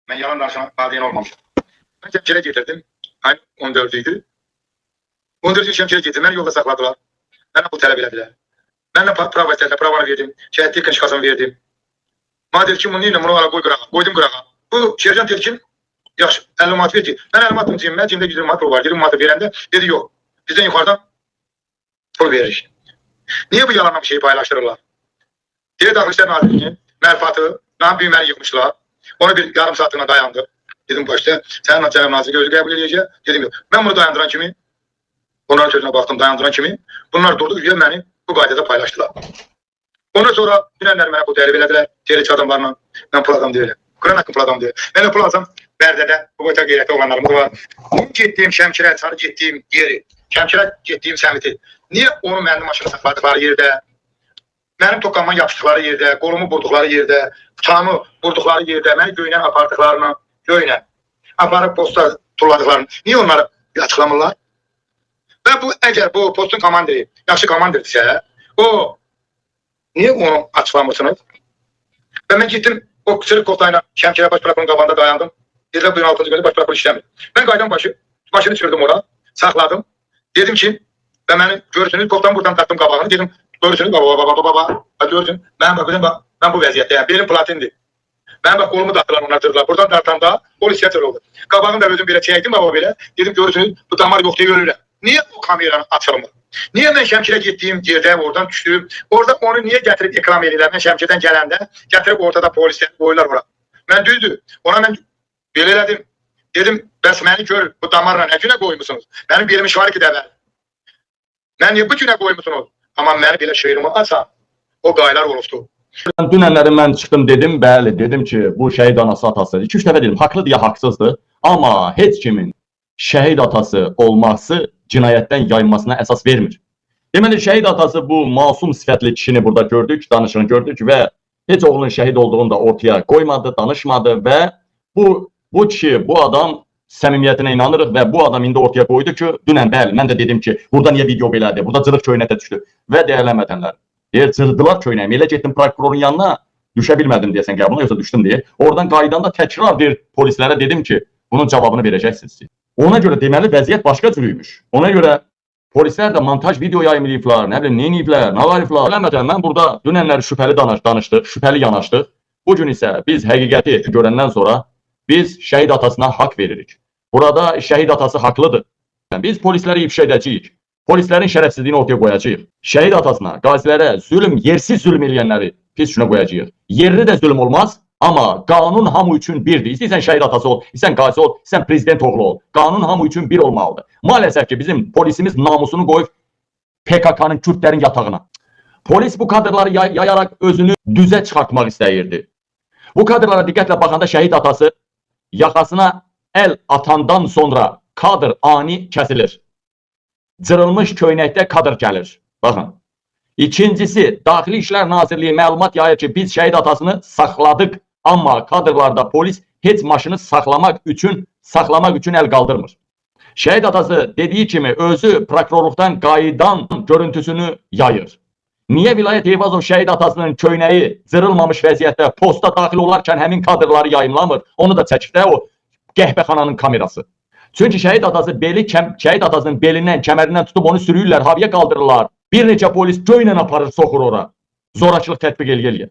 Ben yalan danışan valideyn olmamışım. Ben Şəmkirə getirdim. Ayın 14'üydü. 14'ü Şəmkirə getirdim. Beni yolda sakladılar. Bana bu tələb elədilər. Ben de pravanı verdim. Şəhidlik kınışqasını verdim. Bana dedi ki, bunu neyle bunu ala koy qırağa. Koydum qırağa. Bu Şercan dedi ki, yaxşı 50 manat ver ki. Ben 50 manatım cebimdə, cebimdə 100 manat pul var. 20 manatı verəndə dedi yok. Bizden yukarıdan pul veririk. Niye bu yalanla bir şeyi paylaştırırlar? Diye Daxili Nazirliyinin mənfaatı, ben büyüməni yıkmışlar. Onu bir yarım saatine dayandı. Dedim başta, senin Cənab Nazirliyi özü qəbul edəcək. Dedim yok. Ben bunu dayandıran kimi, onların sözüne baktım, dayandıran kimi, bunlar durdu, üye beni bu qaydada paylaştılar. Ondan sonra dünənlər mənə bu təlib elədilər, gerici adamlarla. Ben pul adam deyiləm. Kur'an hakkı pul adam deyiləm. Ben pul alsam, Bərdədə, bu boyta qeyrətli olanlarımız var. Onun getdiyim Şəmkirə, sarı getdiyim yeri, Şəmkirə getdiyim səmiti, niye onu mənim maşını saxladıqları yerdə, mənim toqqamdan yapışdıqları yerdə, qolumu vurduqları yerdə, bıçağımı vurduqları yerdə, məni göynən apardıqlarına, göynən, aparıb posta tulladıqlarını, niye onları açıqlamırlar? Və bu, əgər bu postun komandiri, yaxşı komandirdirsə, o, niye onu açıqlamırsınız? Və mən getdim, o çırıq kotayla Şəmkirə baş prokurorun qabağında dayandım. Dediler buyurun 6. günü baş prokuror işləmir. Ben qaydan başını çürdüm ora, saxladım. Dedim ki, və məni görürsünüz, koptan buradan taktım qabağını, dedim, görürsünüz, baba, görürsün, ben bakacağım, ben bu vəziyyətdəyəm, benim platindir. Ben bak kolumu dartılar, onlar dırdılar. Buradan dartanda polis yatır oldu. Qabağını da özüm belə çəkdim baba belə, dedim, görürsünüz, bu damar yox deyə ölürəm. Niye o kameranı açılmır? Niye ben Şəmkirə getdiyim yerdə, oradan düşdüm, orada onu niye gətirib ekran verirlər? Ben Şəmkirdən gələndə, gətirib ortada polisləri qoyurlar ora. Mən düzdür, ona mən belə elədim. Dedim, bəs məni gör, bu damarla nə günə qoymuşsunuz? Mənim birimiz var ki dəvər. Mən niyə bu günə qoymuşsunuz? Amma məni belə şeirimi açan, o qaylar olubdu. Dünənləri mən çıxdım dedim, bəli, dedim ki, bu şəhid anası atası, 2-3 dəfə dedim, haqlıdır ya haqsızdır. Amma heç kimin şəhid atası olması cinayətdən yayınmasına əsas vermir. Deməli, şəhid atası bu masum sifətli kişini burada gördük, danışığını gördük və heç oğlunun şəhid olduğunu da ortaya qoymadı, danışmadı və bu kişi, bu adam səmimiyyətinə inanırıq və bu adam indi ortaya qoydu ki, dünən bəli, mən də dedim ki, burada niyə video belədir, burada cırıq köynətə düşdü və dəyərlənmədənlər. Deyir, cırdılar köynəyimi, elə getdim prokurorun yanına, düşə bilmədim deyəsən qəbuluna, yoxsa düşdüm deyə. Oradan qaydanda təkrar bir polislərə dedim ki, bunun cavabını verəcəksiniz. Ona görə deməli vəziyyət başqa cürüymüş. Ona görə polislər də montaj video yayımlayıblar, nə bilim, neyniyiblər, nə varıblar. Eləmətən, mən burada dünənləri şübhəli danışdıq, şübhəli yanaşdıq. Bugün isə biz həqiqəti görəndən sonra biz şəhid atasına haqq veririk. Burada şəhid atası haqlıdır. Biz polisləri ifşa edəcəyik. Polislərin şərəfsizliyini ortaya qoyacağıq. Şəhid atasına, qazilərə zülm, yersiz zülm eləyənləri pis günə qoyacağıq. Yerli də zülm olmaz, amma qanun hamı üçün birdir. İstəyirsən şəhid atası ol, istəyirsən qazi ol, istəyirsən prezident oğlu ol. Qanun hamı üçün bir olmalıdır. Maalesef ki, bizim polisimiz namusunu qoyub PKK'nın Kürtlərin yatağına. Polis bu kadrları yayarak özünü düzə çıxartmaq istəyirdi. Bu kadrlara diqqətlə baxanda şəhid atası yaxasına el atandan sonra kadr ani kəsilir. Cırılmış köynəkdə kadr gəlir. Baxın. İkincisi, Daxili İşlər Nazirliyi məlumat yayır ki, biz şəhid atasını saxladıq. Amma kadrlarda polis heç maşını saxlamaq üçün el qaldırmır. Şəhid atası dediği kimi özü prokurorluqdan qayıdan görüntüsünü yayır. Niyə Vilayət Eyvazov şəhid atasının köynəyi cırılmamış vəziyyətdə posta daxil olarkən həmin kadrları yayımlamır? Onu da çəkibdə o qəhvəxananın kamerası. Çünki şəhid atasının belindən, kəmərindən tutub onu sürüyürlər, havaya qaldırırlar. Bir neçə polis göynən aparır, soxur ora. Zorakılıq tətbiq eləyə.